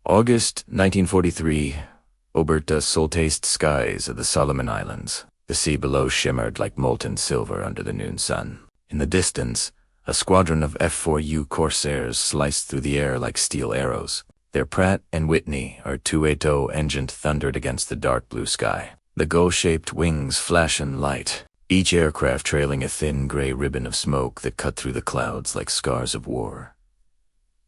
August 1943, Oberta soul-taste skies of the Solomon Islands. The sea below shimmered like molten silver under the noon sun. In the distance, a squadron of F4U Corsairs sliced through the air like steel arrows. Their Pratt and Whitney, or 280 engine, thundered against the dark blue sky. The gull-shaped wings flashing light, each aircraft trailing a thin gray ribbon of smoke that cut through the clouds like scars of war.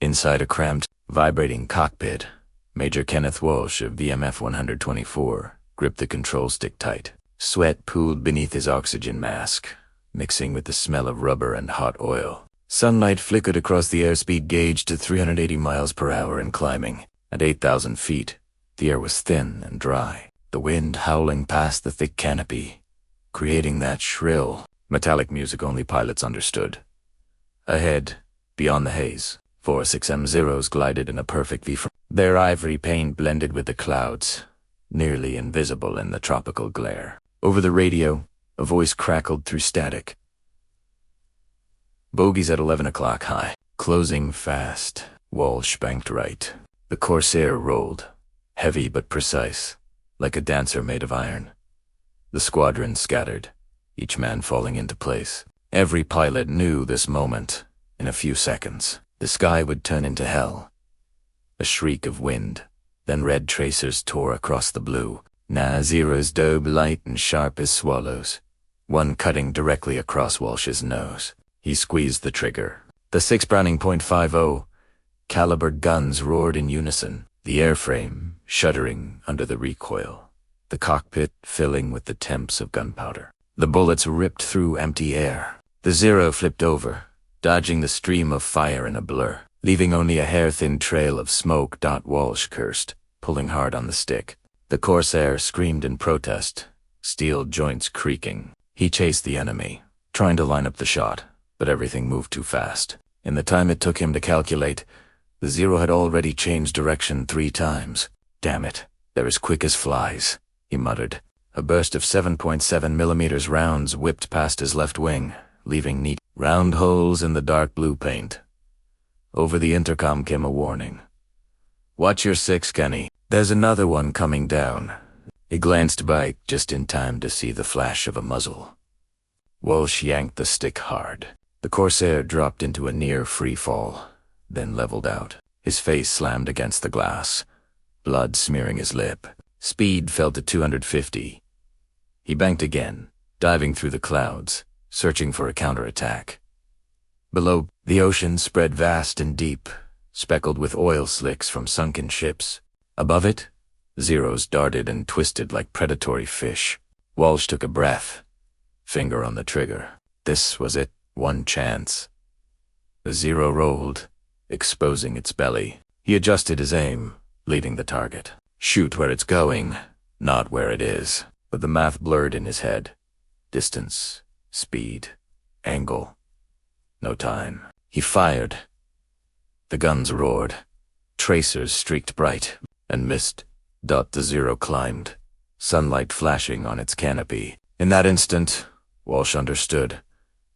Inside a cramped, vibrating cockpit, Major Kenneth Walsh of VMF 124 gripped the control stick tight. Sweat pooled beneath his oxygen mask, mixing with the smell of rubber and hot oil. Sunlight flickered across the airspeed gauge to 380 miles per hour and climbing. At 8,000 feet, the air was thin and dry, the wind howling past the thick canopy, creating that shrill, metallic music only pilots understood. Ahead, beyond the haze, 4 6M0s glided in a perfect V. Their ivory paint blended with the clouds, nearly invisible in the tropical glare. Over the radio, a voice crackled through static. Bogies at 11 o'clock high. Closing fast. Walsh banked right. The Corsair rolled, heavy but precise, like a dancer made of iron. The squadron scattered, each man falling into place. Every pilot knew this moment. In a few seconds, the sky would turn into hell. A shriek of wind, then red tracers tore across the blue. Zeros dove light and sharp as swallows, one cutting directly across Walsh's nose. He squeezed the trigger. The 6 Browning .50 caliber guns roared in unison, the airframe shuddering under the recoil, the cockpit filling with the temps of gunpowder. The bullets ripped through empty air. The Zero flipped over, dodging the stream of fire in a blur, leaving only a hair-thin trail of smoke. Walsh cursed, pulling hard on the stick. The Corsair screamed in protest, steel joints creaking. He chased the enemy, trying to line up the shot, but everything moved too fast. In the time it took him to calculate, the Zero had already changed direction 3 times. Damn it, they're as quick as flies, he muttered. A burst of 7.7mm rounds whipped past his left wing, leaving neat, round holes in the dark blue paint. Over the intercom came a warning. "Watch your 6, Kenny. There's another one coming down." He glanced by just in time to see the flash of a muzzle. Walsh yanked the stick hard. The Corsair dropped into a near free fall, then leveled out. His face slammed against the glass, blood smearing his lip. Speed fell to 250. He banked again, diving through the clouds, searching for a counterattack. Below, the ocean spread vast and deep, speckled with oil slicks from sunken ships. Above it, Zeros darted and twisted like predatory fish. Walsh took a breath, finger on the trigger. This was it, one chance. The Zero rolled, exposing its belly. He adjusted his aim, leading the target. Shoot where it's going, not where it is. But the math blurred in his head. Distance, speed, angle. No time. He fired. The guns roared. Tracers streaked bright and missed. The Zero climbed, sunlight flashing on its canopy. In that instant, Walsh understood.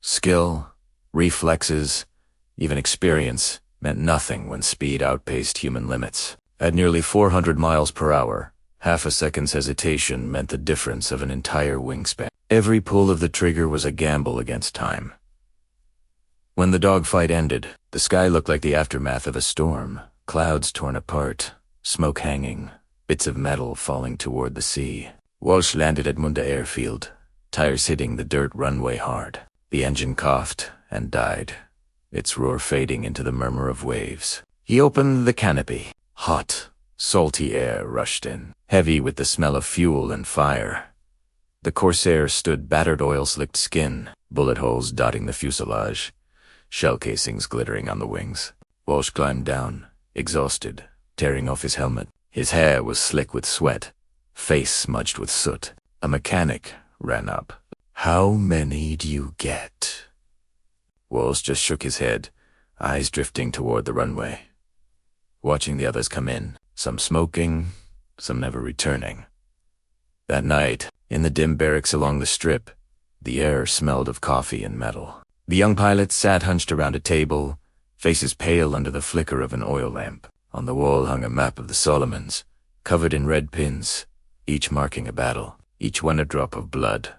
Skill, reflexes, even experience meant nothing when speed outpaced human limits. At nearly 400 miles per hour, half a second's hesitation meant the difference of an entire wingspan. Every pull of the trigger was a gamble against time. When the dogfight ended, the sky looked like the aftermath of a storm. Clouds torn apart, smoke hanging, bits of metal falling toward the sea. Walsh landed at Munda Airfield, tires hitting the dirt runway hard. The engine coughed and died, its roar fading into the murmur of waves. He opened the canopy. Hot, salty air rushed in, heavy with the smell of fuel and fire. The Corsair stood battered oil-slicked skin, bullet holes dotting the fuselage, shell casings glittering on the wings. Walsh climbed down, exhausted, tearing off his helmet. His hair was slick with sweat, face smudged with soot. A mechanic ran up. "How many do you get?" Walsh just shook his head, eyes drifting toward the runway, watching the others come in, some smoking, some never returning. That night, in the dim barracks along the strip, the air smelled of coffee and metal. The young pilots sat hunched around a table, faces pale under the flicker of an oil lamp. On the wall hung a map of the Solomons, covered in red pins, each marking a battle, each one a drop of blood.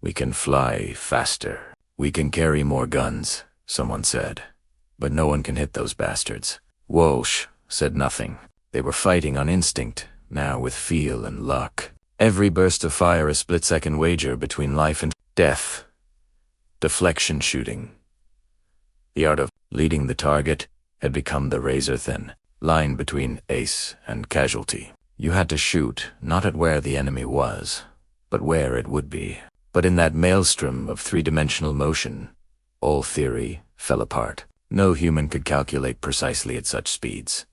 "We can fly faster. We can carry more guns," someone said. "But no one can hit those bastards." Walsh said nothing. They were fighting on instinct, now with feel and luck. Every burst of fire a split-second wager between life and death. Deflection shooting. The art of leading the target had become the razor-thin line between ace and casualty. You had to shoot, not at where the enemy was, but where it would be. But in that maelstrom of three-dimensional motion, all theory fell apart. No human could calculate precisely at such speeds.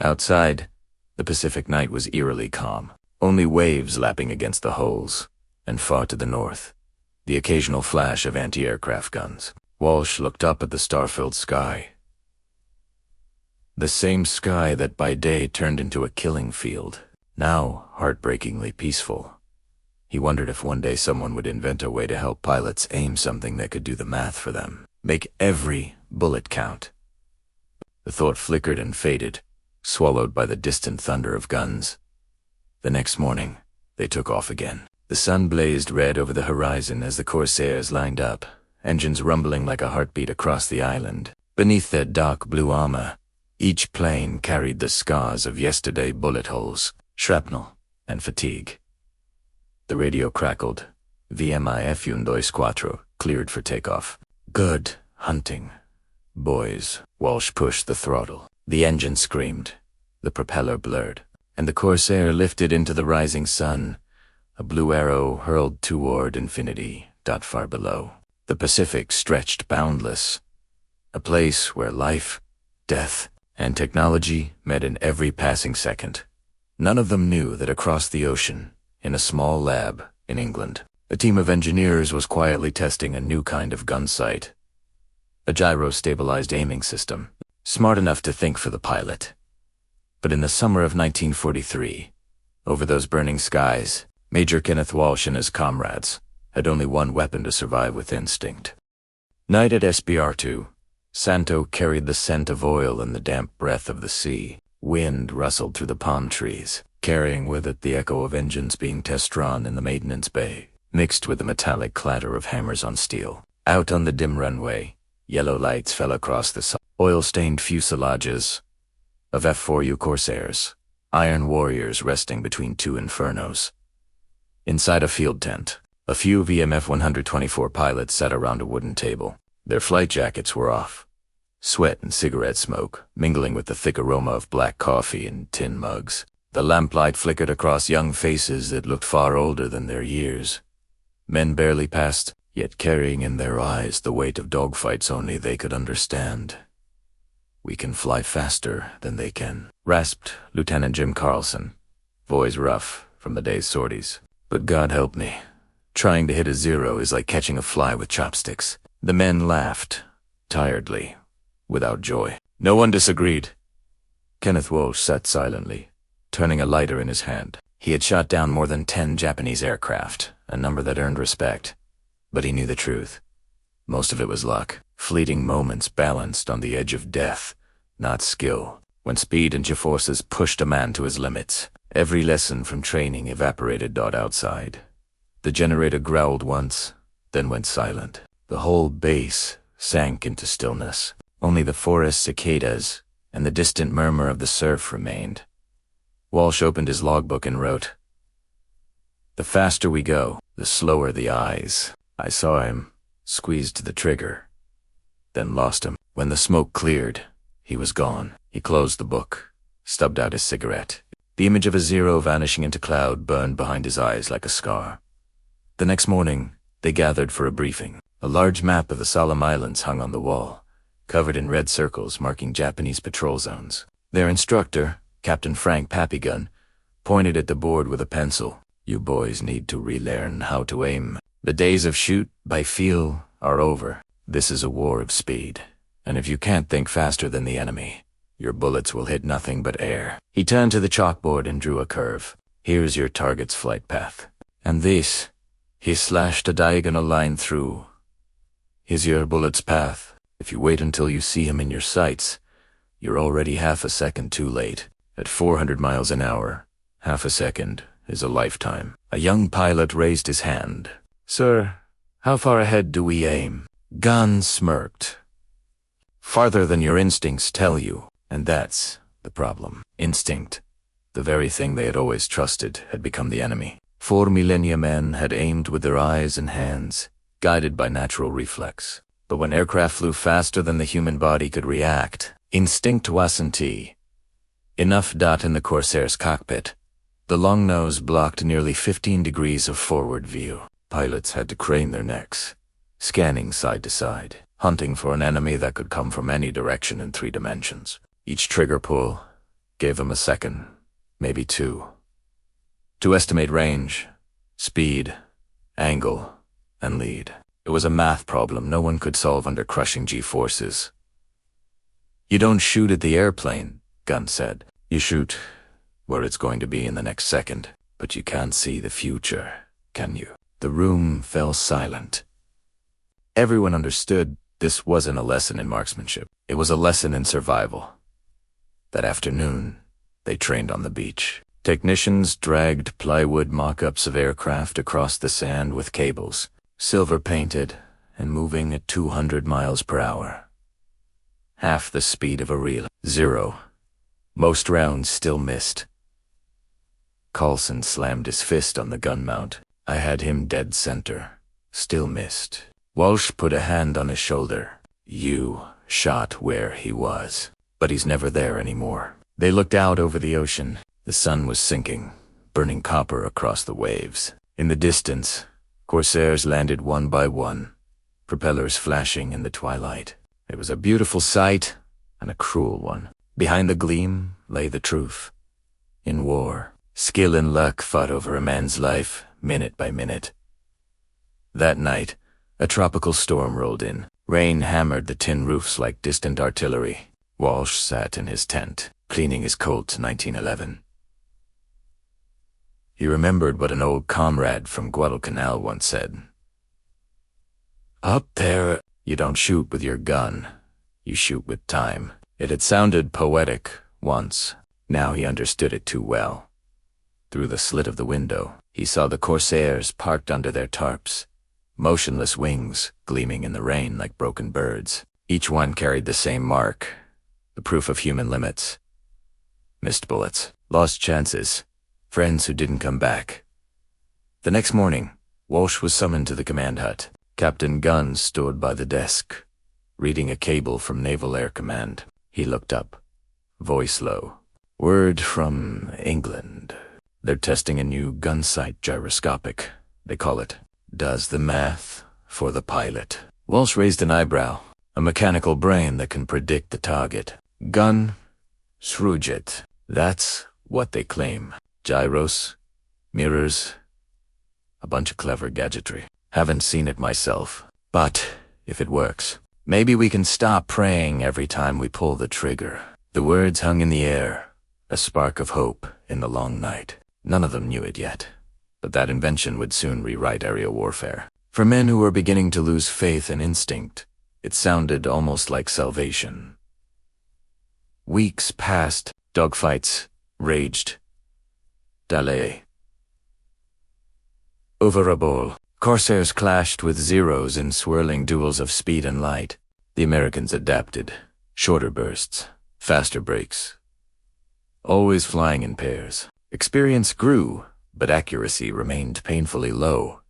Outside, the Pacific night was eerily calm, only waves lapping against the hulls, and far to the north, the occasional flash of anti-aircraft guns. Walsh looked up at the star-filled sky. The same sky that by day turned into a killing field, now heartbreakingly peaceful. He wondered if one day someone would invent a way to help pilots aim something that could do the math for them, make every bullet count. The thought flickered and faded, swallowed by the distant thunder of guns. The next morning, they took off again. The sun blazed red over the horizon as the Corsairs lined up, engines rumbling like a heartbeat across the island. Beneath their dark blue armor, each plane carried the scars of yesterday bullet holes, shrapnel, and fatigue. The radio crackled. VMI F4U cleared for takeoff. "Good hunting, boys." Walsh pushed the throttle. The engine screamed. The propeller blurred, and the Corsair lifted into the rising sun, a blue arrow hurled toward infinity, far below. The Pacific stretched boundless, a place where life, death, and technology met in every passing second. None of them knew that across the ocean, in a small lab in England, a team of engineers was quietly testing a new kind of gunsight, a gyro-stabilized aiming system, smart enough to think for the pilot. But in the summer of 1943, over those burning skies, Major Kenneth Walsh and his comrades had only one weapon to survive with instinct. Night at SBR-2, Santo carried the scent of oil and the damp breath of the sea. Wind rustled through the palm trees, carrying with it the echo of engines being test-run in the maintenance bay, mixed with the metallic clatter of hammers on steel. Out on the dim runway, yellow lights fell across the oil-stained fuselages of F4U Corsairs, iron warriors resting between two infernos. Inside a field tent, a few VMF 124 pilots sat around a wooden table. Their flight jackets were off, sweat and cigarette smoke mingling with the thick aroma of black coffee in tin mugs. The lamplight flickered across young faces that looked far older than their years. Men barely passed, yet carrying in their eyes the weight of dogfights only they could understand. "We can fly faster than they can," rasped Lieutenant Jim Carlson, voice rough from the day's sorties. "But God help me. Trying to hit a zero is like catching a fly with chopsticks." The men laughed, tiredly, without joy. No one disagreed. Kenneth Walsh sat silently, turning a lighter in his hand. He had shot down more than 10 Japanese aircraft, a number that earned respect. But he knew the truth. Most of it was luck, fleeting moments balanced on the edge of death, not skill, when speed and G-forces pushed a man to his limits. Every lesson from training evaporated outside. The generator growled once, then went silent. The whole base sank into stillness. Only the forest cicadas and the distant murmur of the surf remained. Walsh opened his logbook and wrote, "The faster we go, the slower the eyes." I saw him, squeezed the trigger, then lost him. When the smoke cleared, he was gone. He closed the book, stubbed out his cigarette. The image of a zero vanishing into cloud burned behind his eyes like a scar. The next morning, they gathered for a briefing. A large map of the Solemn Islands hung on the wall, covered in red circles marking Japanese patrol zones. Their instructor, Captain Frank Pappigun, pointed at the board with a pencil. "You boys need to relearn how to aim. The days of shoot by feel are over. This is a war of speed, and if you can't think faster than the enemy, your bullets will hit nothing but air." He turned to the chalkboard and drew a curve. "Here's your target's flight path. And this," he slashed a diagonal line through, "is your bullet's path. If you wait until you see him in your sights, You're already half a second too late. At 400 miles an hour, half a second is a lifetime. A young pilot raised his hand. Sir, how far ahead do we aim? Gunn smirked. Farther than your instincts tell you, and that's the problem. Instinct, the very thing they had always trusted, had become the enemy. 4 millennia men had aimed with their eyes and hands, guided by natural reflex. But when aircraft flew faster than the human body could react, instinct wasn't enough. In the Corsair's cockpit, the long nose blocked nearly 15 degrees of forward view. Pilots had to crane their necks, scanning side to side, hunting for an enemy that could come from any direction in 3 dimensions. Each trigger pull gave them a second, maybe 2, to estimate range, speed, angle, and lead. It was a math problem no one could solve under crushing G-forces. You don't shoot at the airplane, Gunn said. You shoot where it's going to be in the next second. But you can't see the future, can you? The room fell silent. Everyone understood this wasn't a lesson in marksmanship. It was a lesson in survival. That afternoon, they trained on the beach. Technicians dragged plywood mock-ups of aircraft across the sand with cables, silver-painted and moving at 200 miles per hour. Half the speed of a real 0. Most rounds still missed. Carlson slammed his fist on the gun mount. I had him dead center. Still missed. Walsh put a hand on his shoulder. You shot where he was. But he's never there anymore. They looked out over the ocean. The sun was sinking, burning copper across the waves. In the distance, Corsairs landed one by one, propellers flashing in the twilight. It was a beautiful sight and a cruel one. Behind the gleam lay the truth. In war, skill and luck fought over a man's life, minute by minute. That night, a tropical storm rolled in. Rain hammered the tin roofs like distant artillery. Walsh sat in his tent, cleaning his Colt 1911. He remembered what an old comrade from Guadalcanal once said. Up there, you don't shoot with your gun. You shoot with time. It had sounded poetic once. Now he understood it too well. Through the slit of the window, he saw the Corsairs parked under their tarps, motionless wings gleaming in the rain like broken birds. Each one carried the same mark, the proof of human limits. Missed bullets, lost chances, friends who didn't come back. The next morning, Walsh was summoned to the command hut. Captain Gunn stood by the desk, reading a cable from Naval Air Command. He looked up, voice low. Word from England. They're testing a new gunsight gyroscopic. They call it Does the Math for the Pilot. Walsh raised an eyebrow. A mechanical brain that can predict the target. Gun, Srujit. That's what they claim. Gyros, mirrors, a bunch of clever gadgetry. Haven't seen it myself, but if it works, maybe we can stop praying every time we pull the trigger. The words hung in the air, a spark of hope in the long night. None of them knew it yet, but that invention would soon rewrite aerial warfare. For men who were beginning to lose faith and instinct, it sounded almost like salvation. Weeks passed, dogfights raged. Dale. Over a bowl, Corsairs clashed with Zeros in swirling duels of speed and light. The Americans adapted. Shorter bursts, faster breaks. Always flying in pairs. Experience grew, but accuracy remained painfully low.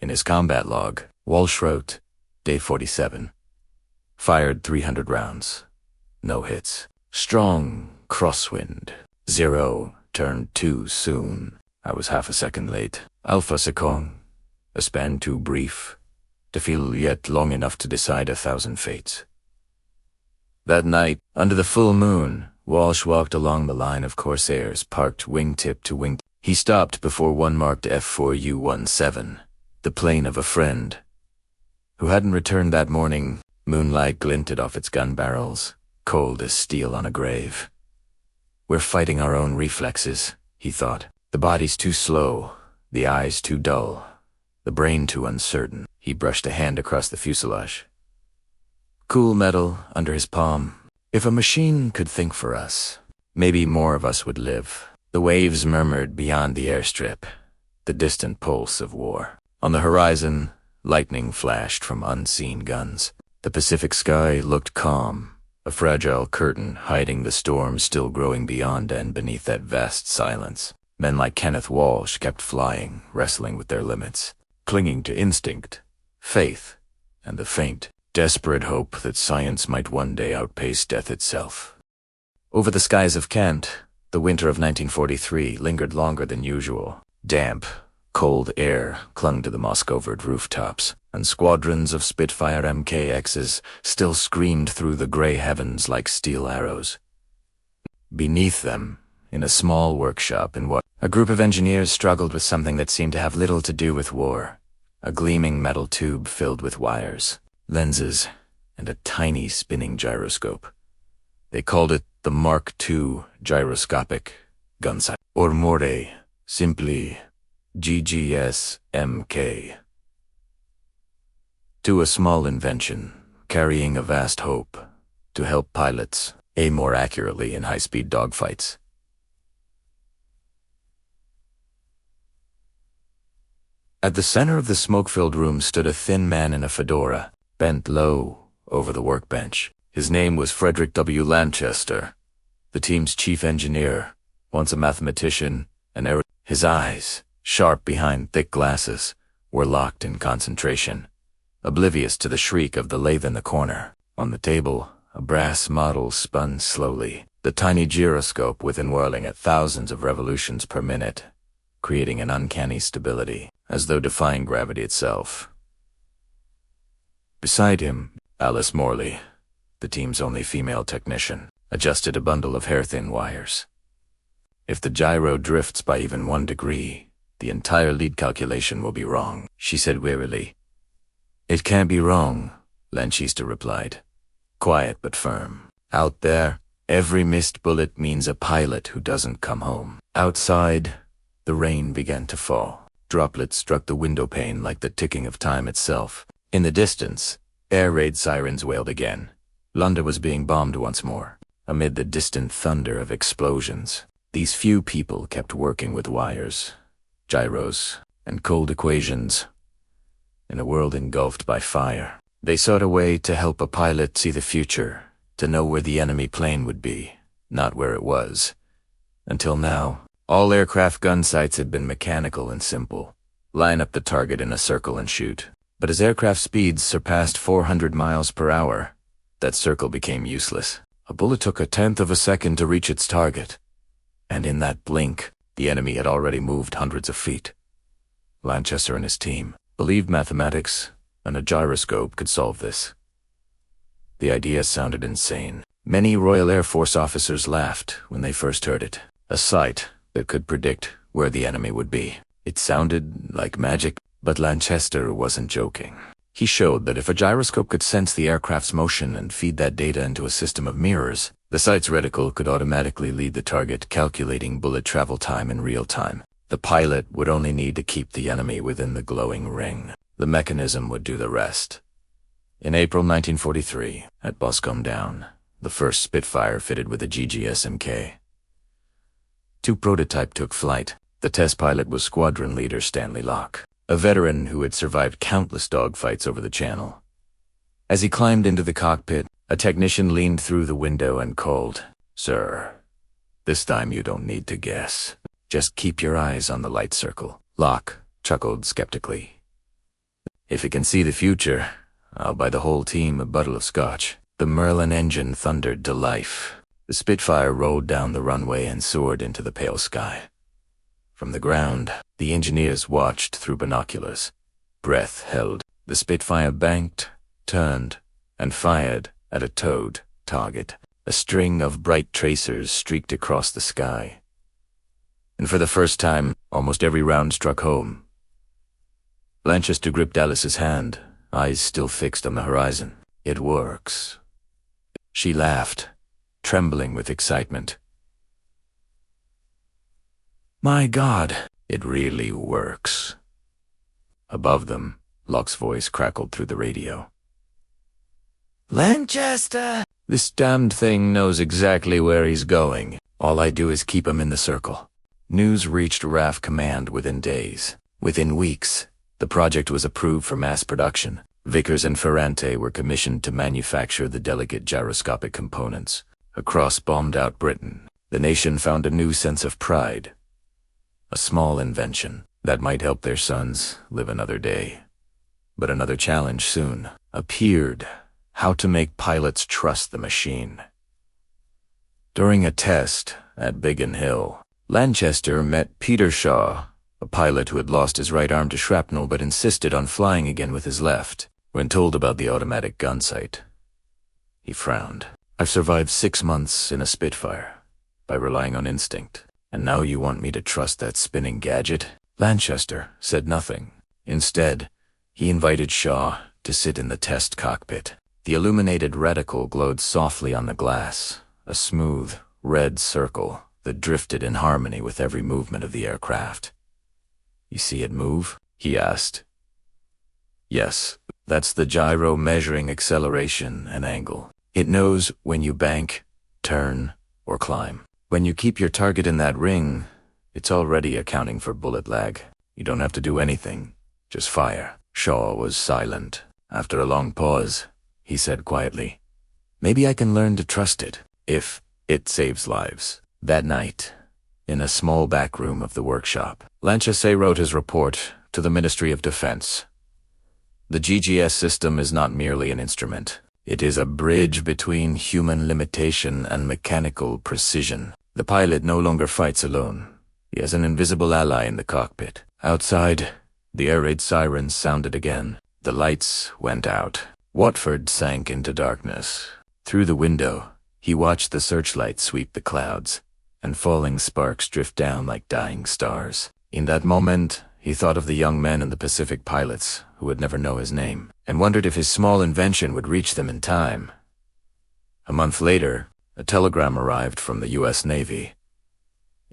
In his combat log, Walsh wrote, Day 47. Fired 300 rounds. No hits. Strong crosswind. 0 turned too soon. I was half a second late. Alpha Second. A span too brief to feel yet long enough to decide 1,000 fates. That night, under the full moon, Walsh walked along the line of Corsairs parked wingtip to wingtip. He stopped before one marked F4U 17, the plane of a friend who hadn't returned that morning. Moonlight glinted off its gun barrels, cold as steel on a grave. We're fighting our own reflexes, he thought. The body's too slow, the eyes too dull, the brain too uncertain. He brushed a hand across the fuselage. Cool metal under his palm. If a machine could think for us, maybe more of us would live. The waves murmured beyond the airstrip, the distant pulse of war. On the horizon, lightning flashed from unseen guns. The Pacific sky looked calm, a fragile curtain hiding the storm still growing beyond and beneath that vast silence. Men like Kenneth Walsh kept flying, wrestling with their limits, clinging to instinct, faith, and the faint, desperate hope that science might one day outpace death itself. Over the skies of Kent, the winter of 1943 lingered longer than usual. Damp, cold air clung to the moss-covered rooftops, and squadrons of Spitfire MKXs still screamed through the gray heavens like steel arrows. Beneath them, in a small workshop in what a group of engineers struggled with something that seemed to have little to do with war. A gleaming metal tube filled with wires, lenses, and a tiny spinning gyroscope. They called it the Mark II gyroscopic gunsight, or more simply GGS-MK. To a small invention, carrying a vast hope, to help pilots aim more accurately in high-speed dogfights. At the center of the smoke-filled room stood a thin man in a fedora, bent low over the workbench. His name was Frederick W. Lanchester, the team's chief engineer, once a mathematician, His eyes, sharp behind thick glasses, were locked in concentration, oblivious to the shriek of the lathe in the corner. On the table, a brass model spun slowly, the tiny gyroscope within whirling at thousands of revolutions per minute, creating an uncanny stability, as though defying gravity itself. Beside him, Alice Morley, the team's only female technician, adjusted a bundle of hair-thin wires. If the gyro drifts by even 1 degree, the entire lead calculation will be wrong, she said wearily. It can't be wrong, Lanchester replied, quiet but firm. Out there, every missed bullet means a pilot who doesn't come home. Outside, the rain began to fall. Droplets struck the window pane like the ticking of time itself. In the distance, air raid sirens wailed again. London was being bombed once more. Amid the distant thunder of explosions, these few people kept working with wires, gyros, and cold equations. In a world engulfed by fire, they sought a way to help a pilot see the future, to know where the enemy plane would be, not where it was. Until now, all aircraft gun sights had been mechanical and simple. Line up the target in a circle and shoot. But as aircraft speeds surpassed 400 miles per hour, that circle became useless. A bullet took 1/10 of a second to reach its target, and in that blink, the enemy had already moved hundreds of feet. Lanchester and his team believed mathematics and a gyroscope could solve this. The idea sounded insane. Many Royal Air Force officers laughed when they first heard it. A sight that could predict where the enemy would be. It sounded like magic, but Lanchester wasn't joking. He showed that if a gyroscope could sense the aircraft's motion and feed that data into a system of mirrors, the sight's reticle could automatically lead the target, calculating bullet travel time in real time. The pilot would only need to keep the enemy within the glowing ring. The mechanism would do the rest. In April 1943, at Boscombe Down, the first Spitfire fitted with a GGS-MK. 2 prototype took flight. The test pilot was squadron leader Stanley Locke, a veteran who had survived countless dogfights over the channel. As he climbed into the cockpit, a technician leaned through the window and called, "Sir, this time you don't need to guess. Just keep your eyes on the light circle." Locke chuckled skeptically. "If it can see the future, I'll buy the whole team a bottle of scotch." The Merlin engine thundered to life. The Spitfire rolled down the runway and soared into the pale sky. From the ground, the engineers watched through binoculars, breath held. The Spitfire banked, turned, and fired at a towed target. A string of bright tracers streaked across the sky. And for the first time, almost every round struck home. Lanchester gripped Alice's hand, eyes still fixed on the horizon. "It works." She laughed, trembling with excitement. "My God, it really works." Above them, Locke's voice crackled through the radio. "Lanchester!" This damned thing knows exactly where he's going. All I do is keep him in the circle. News reached RAF Command within days. Within weeks, the project was approved for mass production. Vickers and Ferrante were commissioned to manufacture the delicate gyroscopic components. Across bombed-out Britain, the nation found a new sense of pride. A small invention that might help their sons live another day. But another challenge soon appeared: how to make pilots trust the machine. During a test at Biggin Hill, Lanchester met Peter Shaw, a pilot who had lost his right arm to shrapnel but insisted on flying again with his left. When told about the automatic gunsight, he frowned. "I've survived 6 months in a Spitfire by relying on instinct, and now you want me to trust that spinning gadget?" Lanchester said nothing. Instead, he invited Shaw to sit in the test cockpit. The illuminated reticle glowed softly on the glass, a smooth, red circle that drifted in harmony with every movement of the aircraft. "You see it move?" he asked. "Yes, that's the gyro measuring acceleration and angle. It knows when you bank, turn, or climb. When you keep your target in that ring, it's already accounting for bullet lag. You don't have to do anything, just fire." Shaw was silent. After a long pause, he said quietly, "Maybe I can learn to trust it, if it saves lives." That night, in a small back room of the workshop, Lanchester wrote his report to the Ministry of Defense. The GGS system is not merely an instrument. It is a bridge between human limitation and mechanical precision. The pilot no longer fights alone. He has an invisible ally in the cockpit. Outside, the air raid sirens sounded again. The lights went out. Watford sank into darkness. Through the window, he watched the searchlight sweep the clouds, and falling sparks drift down like dying stars. In that moment, he thought of the young men in the Pacific pilots who would never know his name, and wondered if his small invention would reach them in time. A month later, a telegram arrived from the U.S. Navy.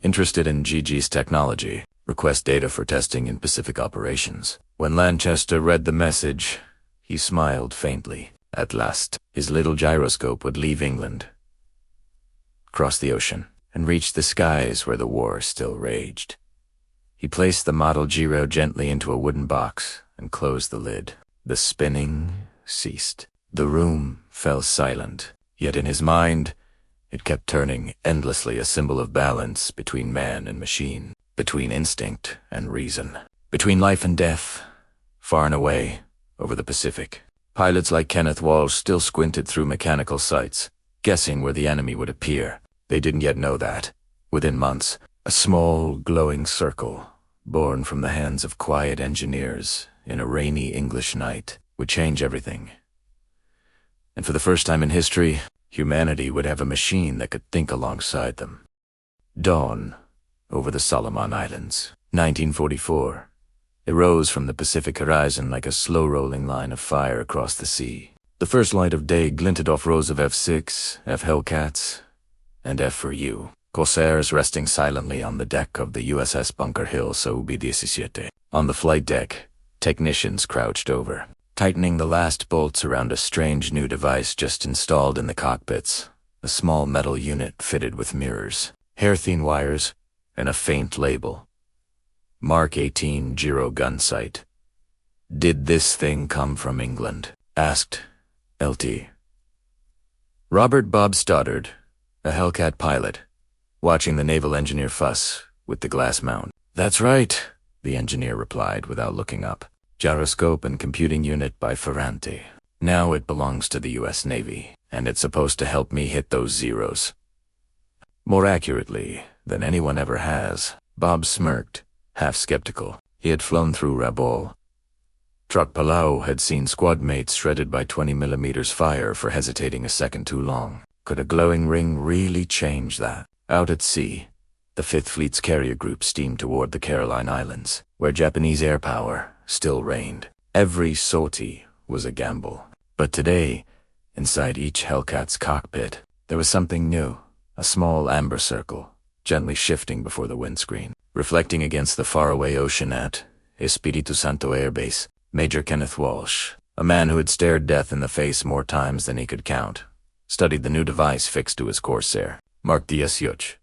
"Interested in GG's technology. Request data for testing in Pacific operations." When Lanchester read the message, he smiled faintly. At last, his little gyroscope would leave England, cross the ocean, and reach the skies where the war still raged. He placed the model gyro gently into a wooden box and closed the lid. The spinning ceased. The room fell silent, yet in his mind, it kept turning endlessly, a symbol of balance between man and machine, between instinct and reason, between life and death. Far and away, over the Pacific, pilots like Kenneth Walsh still squinted through mechanical sights, guessing where the enemy would appear. They didn't yet know that, within months, a small, glowing circle, born from the hands of quiet engineers in a rainy English night, would change everything. And for the first time in history, humanity would have a machine that could think alongside them. Dawn over the Solomon Islands, 1944. It rose from the Pacific horizon like a slow-rolling line of fire across the sea. The first light of day glinted off rows of F-6, F-Hellcats, and F4U Corsairs resting silently on the deck of the USS Bunker Hill Soube-17. On the flight deck, technicians crouched over, tightening the last bolts around a strange new device just installed in the cockpits, a small metal unit fitted with mirrors, hair-thin wires, and a faint label. Mark 18 Gyro Gunsight. "Did this thing come from England?" asked LT. Robert Bob Stoddard, a Hellcat pilot, watching the naval engineer fuss with the glass mount. "That's right," the engineer replied without looking up. "Gyroscope and computing unit by Ferrante. Now it belongs to the U.S. Navy, and it's supposed to help me hit those zeros more accurately than anyone ever has." Bob smirked, half skeptical. He had flown through Rabaul. Truck Palau had seen squad mates shredded by 20mm fire for hesitating a second too long. Could a glowing ring really change that? Out at sea, the 5th Fleet's carrier group steamed toward the Caroline Islands, where Japanese air power still reigned. Every sortie was a gamble. But today, inside each Hellcat's cockpit, there was something new, a small amber circle, gently shifting before the windscreen. Reflecting against the faraway ocean at Espiritu Santo Air Base, Major Kenneth Walsh, a man who had stared death in the face more times than he could count, studied the new device fixed to his Corsair. Mark DSH.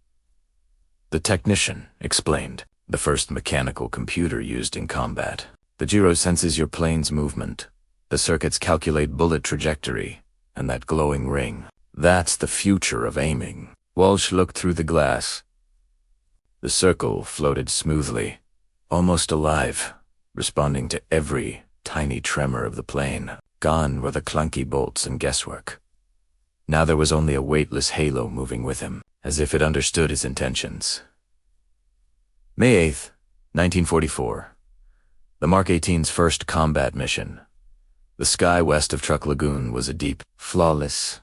The technician explained, the first mechanical computer used in combat. The gyro senses your plane's movement. The circuits calculate bullet trajectory, and that glowing ring. That's the future of aiming. Walsh looked through the glass. The circle floated smoothly, almost alive, responding to every tiny tremor of the plane. Gone were the clunky bolts and guesswork. Now there was only a weightless halo moving with him, as if it understood his intentions. May 8th, 1944. The Mark 18's first combat mission. The sky west of Truk Lagoon was a deep, flawless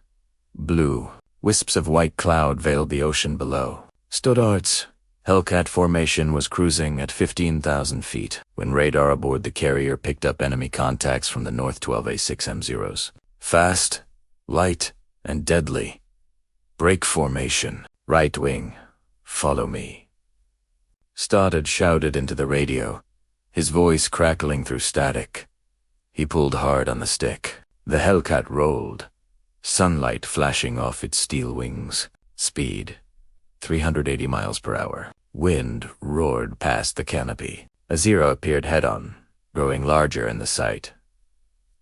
blue. Wisps of white cloud veiled the ocean below. Stoddart's Hellcat formation was cruising at 15,000 feet when radar aboard the carrier picked up enemy contacts from the North 12A6M0s. Fast, light, and deadly. Break formation. Right wing. Follow me. Stoddard shouted into the radio, his voice crackling through static. He pulled hard on the stick. The Hellcat rolled, sunlight flashing off its steel wings. Speed, 380 miles per hour. Wind roared past the canopy. A zero appeared head-on, growing larger in the sight.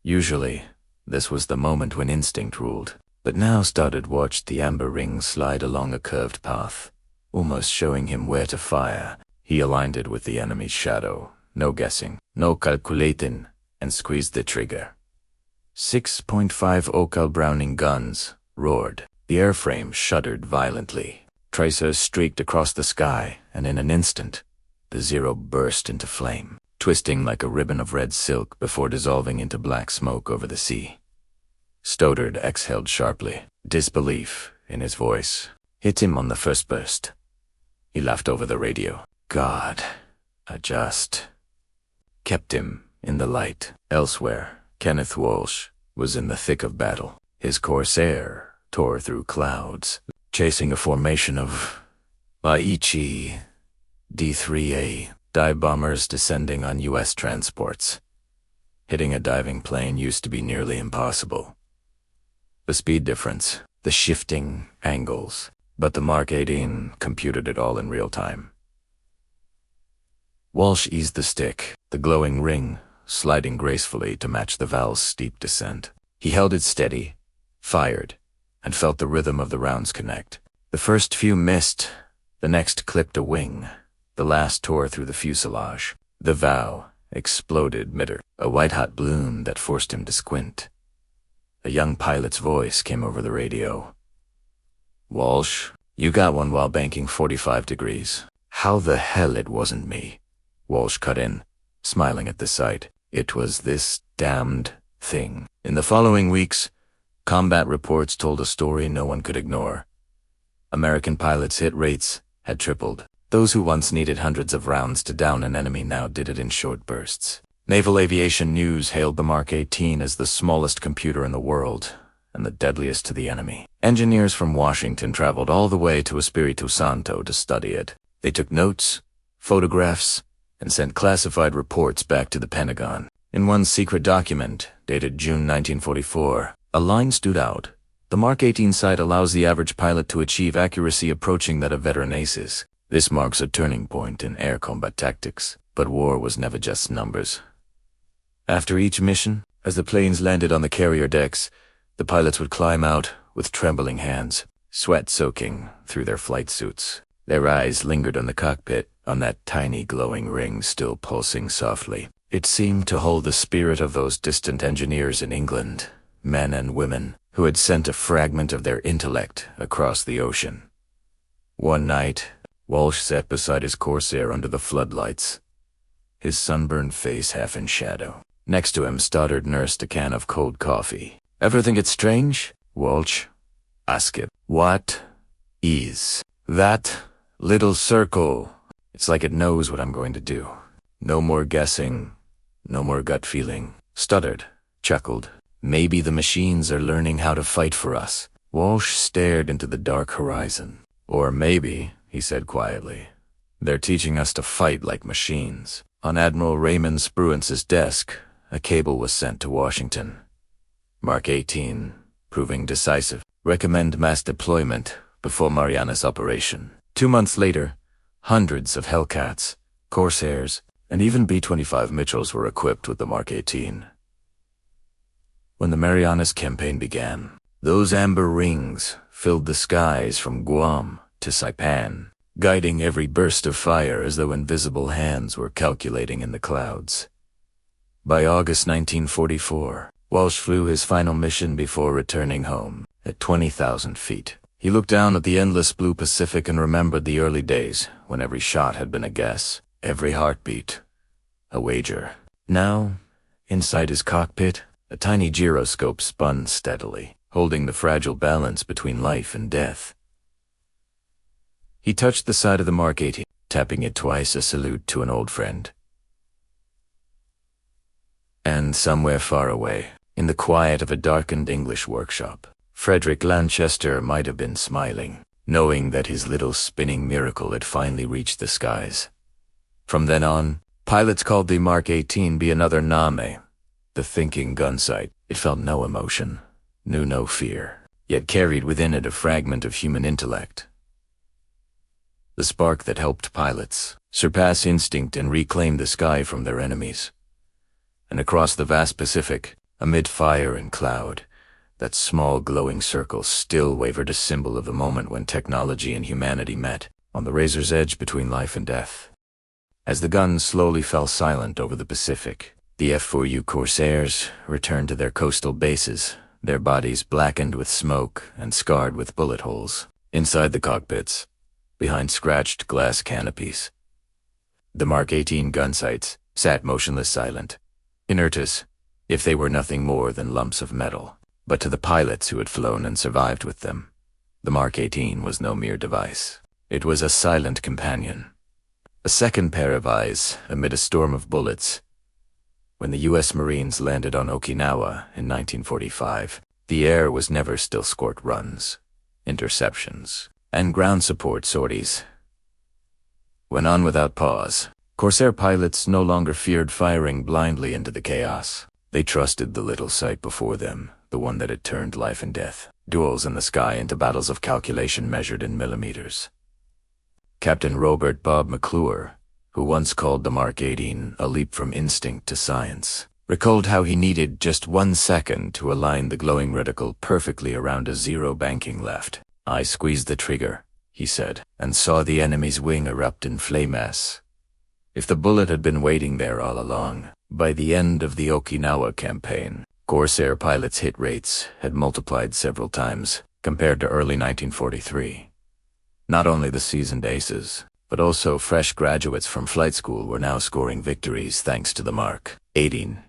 Usually, this was the moment when instinct ruled. But now Stoddard watched the amber ring slide along a curved path, almost showing him where to fire. He aligned it with the enemy's shadow. No guessing, no calculating, and squeezed the trigger. 6.5 Okal Browning guns roared. The airframe shuddered violently. Tracers streaked across the sky, and in an instant, the Zero burst into flame, twisting like a ribbon of red silk before dissolving into black smoke over the sea. Stoddard exhaled sharply. Disbelief in his voice hit him on the first burst. He laughed over the radio. God, I just kept him in the light. Elsewhere, Kenneth Walsh was in the thick of battle. His Corsair tore through clouds, chasing a formation of Aichi D-3A dive bombers descending on U.S. transports. Hitting a diving plane used to be nearly impossible. The speed difference, the shifting angles, but the Mark 18 computed it all in real time. Walsh eased the stick, the glowing ring sliding gracefully to match the valve's steep descent. He held it steady, fired, and felt the rhythm of the rounds connect. The first few missed, the next clipped a wing, the last tore through the fuselage. The valve exploded mid-air, a white-hot bloom that forced him to squint. A young pilot's voice came over the radio. Walsh, you got one while banking 45 degrees. How the hell it wasn't me? Walsh cut in, smiling at the sight. It was this damned thing. In the following weeks, combat reports told a story no one could ignore. American pilots' hit rates had tripled. Those who once needed hundreds of rounds to down an enemy now did it in short bursts. Naval Aviation News hailed the Mark 18 as the smallest computer in the world and the deadliest to the enemy. Engineers from Washington traveled all the way to Espiritu Santo to study it. They took notes, photographs, and sent classified reports back to the Pentagon. In one secret document, dated June 1944, a line stood out. The Mark 18 sight allows the average pilot to achieve accuracy approaching that of veteran aces. This marks a turning point in air combat tactics, but war was never just numbers. After each mission, as the planes landed on the carrier decks, the pilots would climb out with trembling hands, sweat soaking through their flight suits. Their eyes lingered on the cockpit, on that tiny glowing ring still pulsing softly. It seemed to hold the spirit of those distant engineers in England, men and women, who had sent a fragment of their intellect across the ocean. One night, Walsh sat beside his Corsair under the floodlights, his sunburned face half in shadow. Next to him, Stoddard nursed a can of cold coffee. Ever think it's strange? Walsh asked it. What is that little circle? It's like it knows what I'm going to do. No more guessing, no more gut feeling. Stoddard chuckled. Maybe the machines are learning how to fight for us. Walsh stared into the dark horizon. Or maybe, he said quietly, they're teaching us to fight like machines. On Admiral Raymond Spruance's desk, a cable was sent to Washington. Mark 18, proving decisive. recommend mass deployment before Marianas operation. 2 months later, hundreds of Hellcats, Corsairs, and even B-25 Mitchells were equipped with the Mark 18. When the Marianas campaign began, those amber rings filled the skies from Guam to Saipan, guiding every burst of fire as though invisible hands were calculating in the clouds. By August 1944, Walsh flew his final mission before returning home at 20,000 feet. He looked down at the endless blue Pacific and remembered the early days when every shot had been a guess, every heartbeat a wager. Now, inside his cockpit, a tiny gyroscope spun steadily, holding the fragile balance between life and death. He touched the side of the Mark 18, tapping it twice, a salute to an old friend. And somewhere far away, in the quiet of a darkened English workshop, Frederick Lanchester might have been smiling, knowing that his little spinning miracle had finally reached the skies. From then on, pilots called the Mark 18 be another Name, the thinking gunsight. It felt no emotion, knew no fear, yet carried within it a fragment of human intellect. The spark that helped pilots surpass instinct and reclaim the sky from their enemies. And across the vast Pacific, amid fire and cloud, that small glowing circle still wavered, a symbol of the moment when technology and humanity met, on the razor's edge between life and death. As the guns slowly fell silent over the Pacific, the F4U Corsairs returned to their coastal bases, their bodies blackened with smoke and scarred with bullet holes. Inside the cockpits, behind scratched glass canopies, the Mark 18 gunsights sat motionless, silent, inert as if they were nothing more than lumps of metal. But to the pilots who had flown and survived with them, the Mark 18 was no mere device. It was a silent companion, a second pair of eyes amid a storm of bullets. When the U.S. Marines landed on Okinawa in 1945, the air was never still. Escort runs, interceptions, and ground support sorties went on without pause. Corsair pilots no longer feared firing blindly into the chaos. They trusted the little sight before them, the one that had turned life and death, duels in the sky into battles of calculation measured in millimeters. Captain Robert Bob McClure, who once called the Mark 18 a leap from instinct to science, recalled how he needed just 1 second to align the glowing reticle perfectly around a zero banking left. "I squeezed the trigger," he said, "and saw the enemy's wing erupt in flame mass. If the bullet had been waiting there all along." By the end of the Okinawa campaign, Corsair pilots' hit rates had multiplied several times compared to early 1943. Not only the seasoned aces, but also fresh graduates from flight school were now scoring victories thanks to the Mark 18.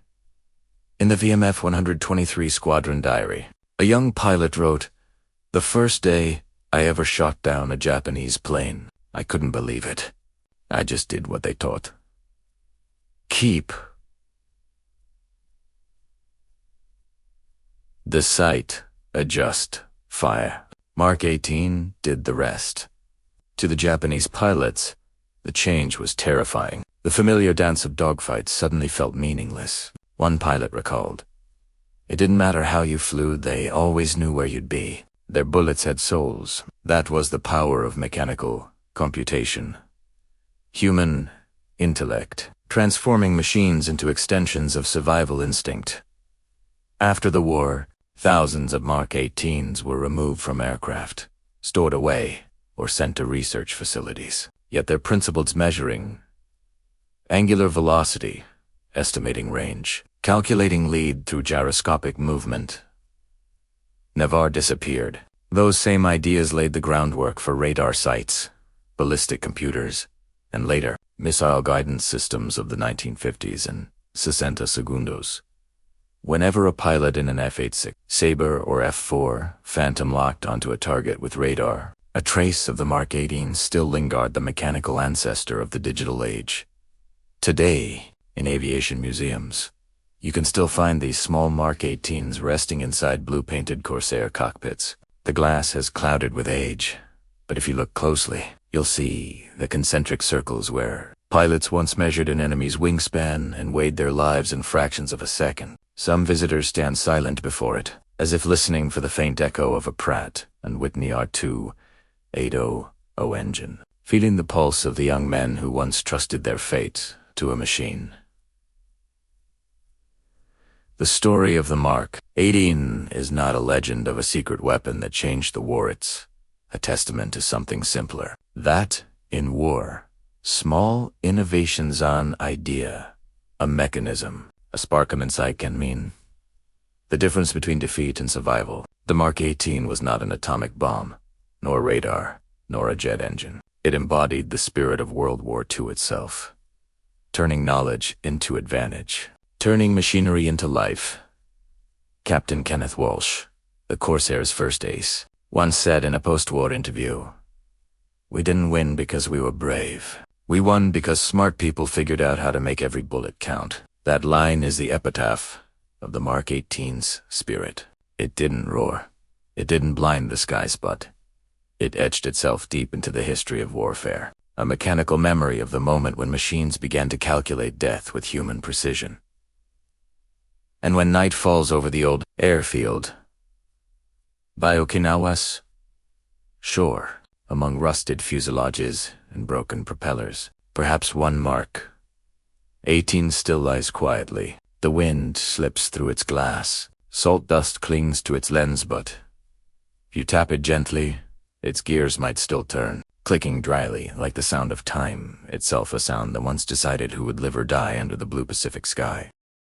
In the VMF 123 Squadron Diary, a young pilot wrote, "The first day I ever shot down a Japanese plane, I couldn't believe it. I just did what they taught. Keep the sight, adjust, fire." Mark 18 did the rest. To the Japanese pilots, the change was terrifying. The familiar dance of dogfights suddenly felt meaningless. One pilot recalled, "It didn't matter how you flew, they always knew where you'd be. Their bullets had souls." That was the power of mechanical computation. Human intellect, transforming machines into extensions of survival instinct. After the war, thousands of Mark 18s were removed from aircraft, stored away, or sent to research facilities. Yet their principles, measuring angular velocity, estimating range, calculating lead through gyroscopic movement, never disappeared. Those same ideas laid the groundwork for radar sights, ballistic computers, and later, missile guidance systems of the 1950s and 60 segundos. Whenever a pilot in an F-86, Sabre or F4 Phantom locked onto a target with radar, a trace of the Mark 18 still lingered, the mechanical ancestor of the digital age. Today, in aviation museums, you can still find these small Mark 18s resting inside blue-painted Corsair cockpits. The glass has clouded with age, but if you look closely, you'll see the concentric circles where pilots once measured an enemy's wingspan and weighed their lives in fractions of a second. Some visitors stand silent before it, as if listening for the faint echo of a Pratt and Whitney R2 800 engine, feeling the pulse of the young men who once trusted their fate to a machine. The story of the Mark 18 is not a legend of a secret weapon that changed the war. It's a testament to something simpler. That, in war, small innovations on idea, a mechanism, a spark of insight can mean the difference between defeat and survival. The Mark 18 was not an atomic bomb, nor radar, nor a jet engine. It embodied the spirit of World War II itself, turning knowledge into advantage, turning machinery into life. Captain Kenneth Walsh, the Corsair's first ace, once said in a post-war interview, "We didn't win because we were brave. We won because smart people figured out how to make every bullet count." That line is the epitaph of the Mark 18's spirit. It didn't roar. It didn't blind the skies, but it etched itself deep into the history of warfare, a mechanical memory of the moment when machines began to calculate death with human precision. And when night falls over the old airfield by Okinawa's shore, among rusted fuselages and broken propellers, perhaps one Mark 18 still lies quietly. The wind slips through its glass. Salt dust clings to its lens, but if you tap it gently, its gears might still turn, clicking dryly like the sound of time itself, a sound that once decided who would live or die under the blue Pacific sky.